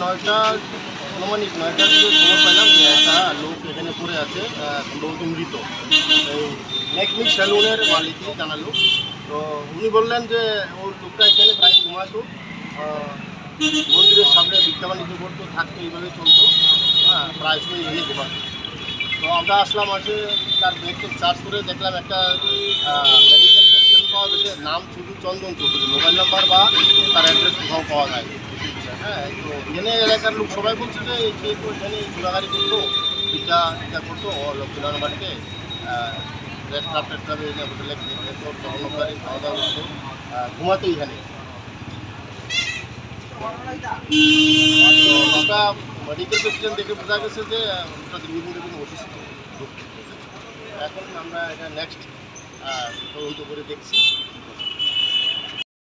9টা আনুমানিক 9টার দিকে খবর পেলাম যে একটা লোক এখানে পড়ে আছে, সম্ভবত মৃত। এই নেকমি সেলুনের মালিকই জানালো। তো উনি বললেন যে ওর লোকটা এখানে প্রায় ঘুমাতো, মন্দিরের সামনে ভিক্ষা বাণিজ্য করতো, থাকতো, এইভাবে চলতো। হ্যাঁ, প্রায় সময় এখানে ঘুমাতো। তো আমরা আসলাম, আসে তার ব্যাগকে সার্চ করে দেখলাম একটা মেডিকেল প্রেসক্রিপশন পাওয়া গেছে, নাম শুধু চন্দন চৌধুরী, মোবাইল নাম্বার বা তার অ্যাড্রেস কোথাও পাওয়া যায়। হ্যাঁ, তো এখানে এলাকার লোক সবাই বলছে যে সে তো এখানে ঘোরাঘাড়ি করতো, টিকা করতো ও লক্ষ্মীনারায়ণ বাড়িতে, রেস্ট ক্লাব টেস্ট ক্লাবে এনে হোটেলে খেত, চন্দনবাড়ি খাওয়া দাওয়া করতো, ঘুমাতো এখানে। তো ওটা মেডিকেল প্রেসক্রিপশন দেখে বোঝা গেছে যে ওটা দীর্ঘদিন থেকে অসুস্থ। এখন আমরা এটা নেক্সট তদন্ত করে দেখছি।